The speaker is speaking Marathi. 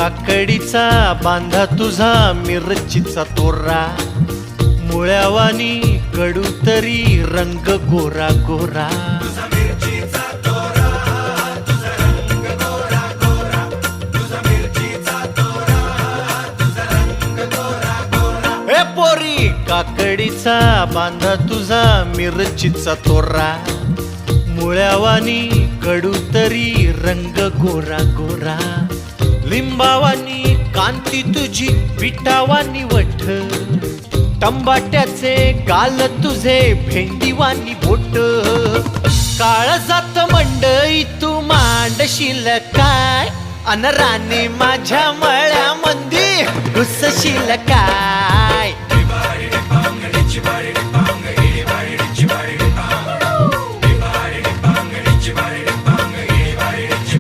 काकडीचा बांधा तुझा मिरचीचा तोरा, मुळ्यावानी कडू तरी रंग गोरा गोरा. ए पोरी काकडीचा बांधा तुझा मिरचीचा तोरा, मुळ्यावानी कडू तरी रंग गोरा गोरा. लिंबावानी कांती तुझी पिठावानी वठ, टंबाट्याचे गाल तुझे भेंडीवानी बोट. काळजात मंडई तू मांडशील काय, अन राणी माझ्या मळ्यामंदी घुसशील काय.